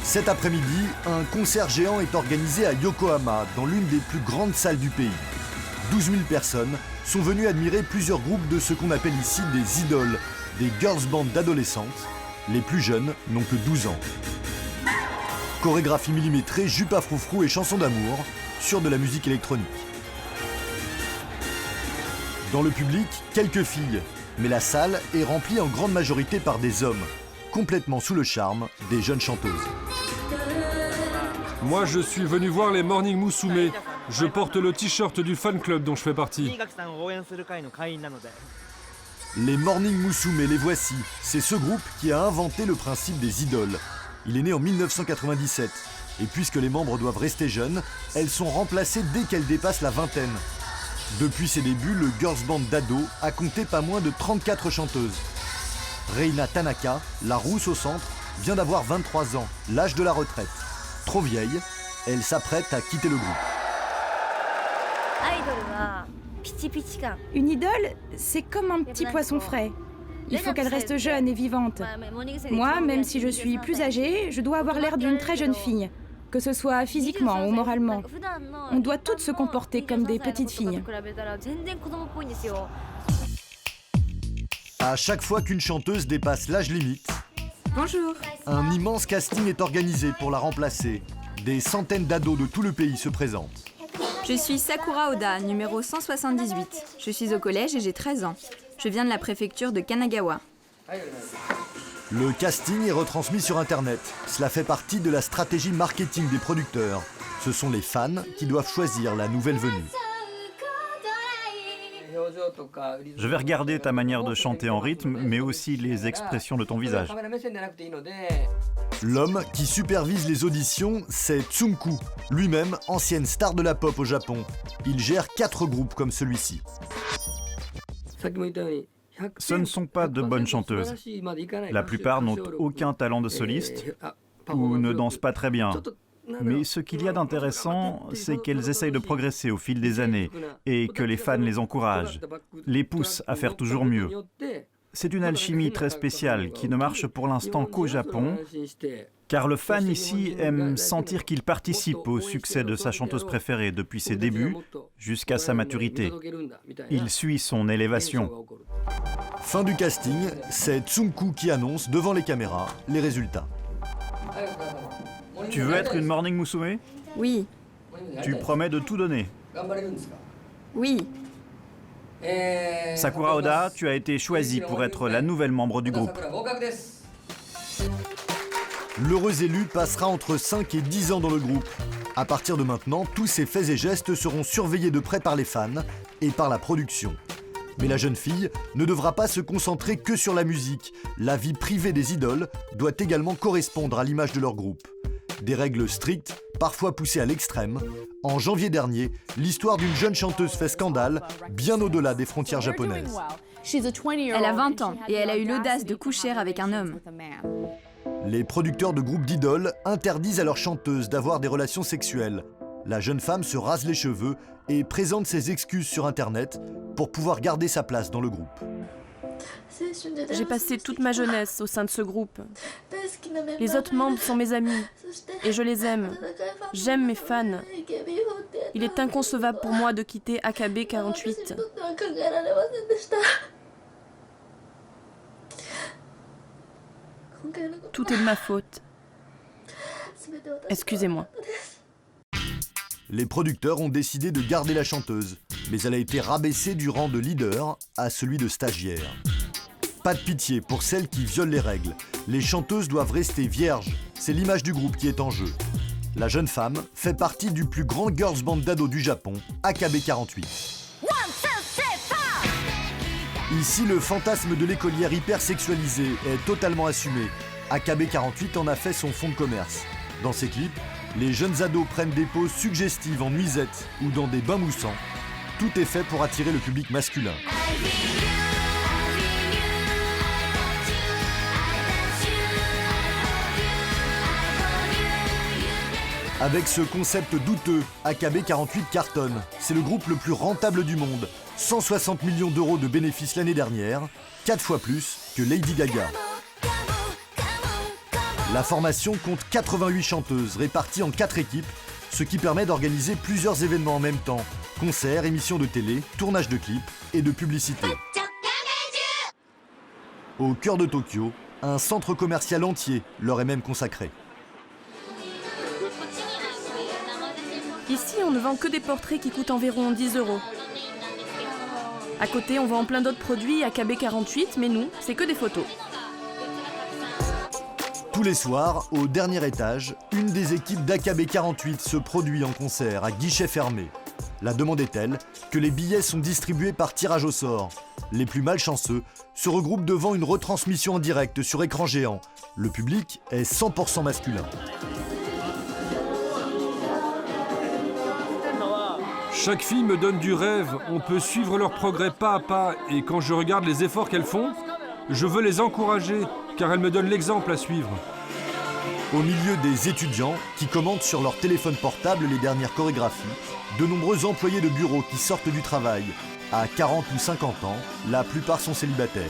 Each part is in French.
Cet après-midi, un concert géant est organisé à Yokohama, dans l'une des plus grandes salles du pays. 12 000 personnes sont venues admirer plusieurs groupes de ce qu'on appelle ici des idoles, des girls bands d'adolescentes. Les plus jeunes n'ont que 12 ans. Chorégraphie millimétrée, jupe à froufrou et chansons d'amour sur de la musique électronique. Dans le public, quelques filles, mais la salle est remplie en grande majorité par des hommes, complètement sous le charme des jeunes chanteuses. Moi, je suis venu voir les Morning Musume. Je porte le t-shirt du fan club dont je fais partie. Les Morning Musume, les voici. C'est ce groupe qui a inventé le principe des idoles. Il est né en 1997. Et puisque les membres doivent rester jeunes, elles sont remplacées dès qu'elles dépassent la vingtaine. Depuis ses débuts, le girls band d'ado a compté pas moins de 34 chanteuses. Reina Tanaka, la rousse au centre, vient d'avoir 23 ans, l'âge de la retraite. Trop vieille, elle s'apprête à quitter le groupe. Une idole, c'est comme un petit poisson frais. Il faut qu'elle reste jeune et vivante. Moi, même si je suis plus âgée, je dois avoir l'air d'une très jeune fille, que ce soit physiquement ou moralement. On doit toutes se comporter comme des petites filles. À chaque fois qu'une chanteuse dépasse l'âge limite, Bonjour. un immense casting est organisé pour la remplacer. Des centaines d'ados de tout le pays se présentent. Je suis Sakura Oda, numéro 178. Je suis au collège et j'ai 13 ans. Je viens de la préfecture de Kanagawa. Le casting est retransmis sur Internet. Cela fait partie de la stratégie marketing des producteurs. Ce sont les fans qui doivent choisir la nouvelle venue. Je vais regarder ta manière de chanter en rythme, mais aussi les expressions de ton visage. L'homme qui supervise les auditions, c'est Tsunku, lui-même ancienne star de la pop au Japon. Il gère 4 groupes comme celui-ci. Ce ne sont pas de bonnes chanteuses. La plupart n'ont aucun talent de soliste ou ne dansent pas très bien. Mais ce qu'il y a d'intéressant, c'est qu'elles essayent de progresser au fil des années et que les fans les encouragent, les poussent à faire toujours mieux. C'est une alchimie très spéciale qui ne marche pour l'instant qu'au Japon, car le fan ici aime sentir qu'il participe au succès de sa chanteuse préférée depuis ses débuts jusqu'à sa maturité. Il suit son élévation. Fin du casting, c'est Tsunku qui annonce devant les caméras les résultats. Tu veux être une Morning Musume? Oui, Tu promets de tout donner. oui. Sakura Oda, tu as été choisie pour être la nouvelle membre du groupe. L'heureux élu passera entre 5 et 10 ans dans le groupe. À partir de maintenant, tous ses faits et gestes seront surveillés de près par les fans et par la production. Mais la jeune fille ne devra pas se concentrer que sur la musique. La vie privée des idoles doit également correspondre à l'image de leur groupe. Des règles strictes, parfois poussées à l'extrême. En janvier dernier, l'histoire d'une jeune chanteuse fait scandale, bien au-delà des frontières japonaises. Elle a 20 ans et elle a eu l'audace de coucher avec un homme. Les producteurs de groupes d'idoles interdisent à leurs chanteuses d'avoir des relations sexuelles. La jeune femme se rase les cheveux et présente ses excuses sur Internet pour pouvoir garder sa place dans le groupe. J'ai passé toute ma jeunesse au sein de ce groupe. Les autres membres sont mes amis et je les aime. J'aime mes fans. Il est inconcevable pour moi de quitter AKB 48. Tout est de ma faute. Excusez-moi. Les producteurs ont décidé de garder la chanteuse, mais elle a été rabaissée du rang de leader à celui de stagiaire. Pas de pitié pour celles qui violent les règles. Les chanteuses doivent rester vierges. C'est l'image du groupe qui est en jeu. La jeune femme fait partie du plus grand girls band d'ado du Japon, AKB 48. Ici, le fantasme de l'écolière hypersexualisée est totalement assumé. AKB 48 en a fait son fonds de commerce. Dans ses clips, les jeunes ados prennent des poses suggestives en nuisette ou dans des bains moussants. Tout est fait pour attirer le public masculin. Avec ce concept douteux, AKB 48 cartonne. C'est le groupe le plus rentable du monde. 160 millions d'euros de bénéfices l'année dernière, 4 fois plus que Lady Gaga. La formation compte 88 chanteuses réparties en 4 équipes, ce qui permet d'organiser plusieurs événements en même temps. Concerts, émissions de télé, tournages de clips et de publicités. Au cœur de Tokyo, un centre commercial entier leur est même consacré. Ici, on ne vend que des portraits qui coûtent environ 10 €. À côté, on vend plein d'autres produits AKB 48, mais nous, c'est que des photos. Tous les soirs, au dernier étage, une des équipes d'AKB 48 se produit en concert à guichet fermé. La demande est telle que les billets sont distribués par tirage au sort. Les plus malchanceux se regroupent devant une retransmission en direct sur écran géant. Le public est 100% masculin. Chaque fille me donne du rêve, on peut suivre leur progrès pas à pas et quand je regarde les efforts qu'elles font, je veux les encourager car elles me donnent l'exemple à suivre. Au milieu des étudiants qui commentent sur leur téléphone portable les dernières chorégraphies, de nombreux employés de bureau qui sortent du travail. À 40 ou 50 ans, la plupart sont célibataires.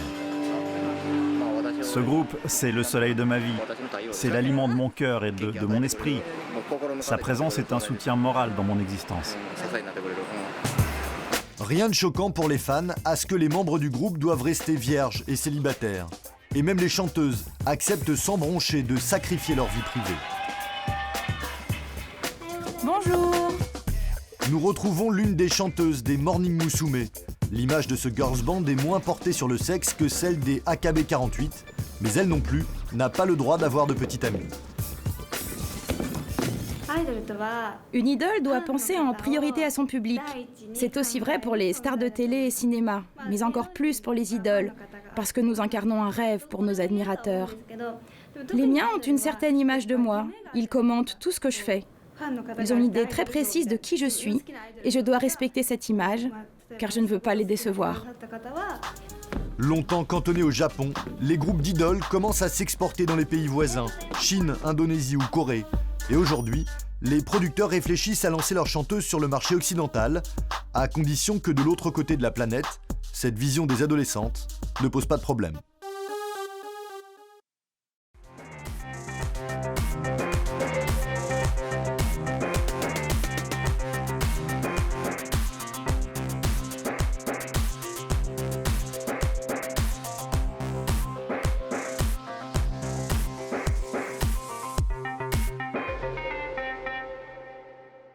Ce groupe, c'est le soleil de ma vie. C'est l'aliment de mon cœur et de mon esprit. Sa présence est un soutien moral dans mon existence. Rien de choquant pour les fans à ce que les membres du groupe doivent rester vierges et célibataires. Et même les chanteuses acceptent sans broncher de sacrifier leur vie privée. Bonjour. Nous retrouvons l'une des chanteuses des Morning Musume. L'image de ce girls band est moins portée sur le sexe que celle des AKB 48, mais elle non plus n'a pas le droit d'avoir de petite amie. Une idole doit penser en priorité à son public. C'est aussi vrai pour les stars de télé et cinéma, mais encore plus pour les idoles, parce que nous incarnons un rêve pour nos admirateurs. Les miens ont une certaine image de moi. Ils commentent tout ce que je fais. Ils ont une idée très précise de qui je suis, et je dois respecter cette image, car je ne veux pas les décevoir. Longtemps cantonnés au Japon, les groupes d'idoles commencent à s'exporter dans les pays voisins, Chine, Indonésie ou Corée. Et aujourd'hui, les producteurs réfléchissent à lancer leurs chanteuses sur le marché occidental, à condition que de l'autre côté de la planète, cette vision des adolescentes ne pose pas de problème.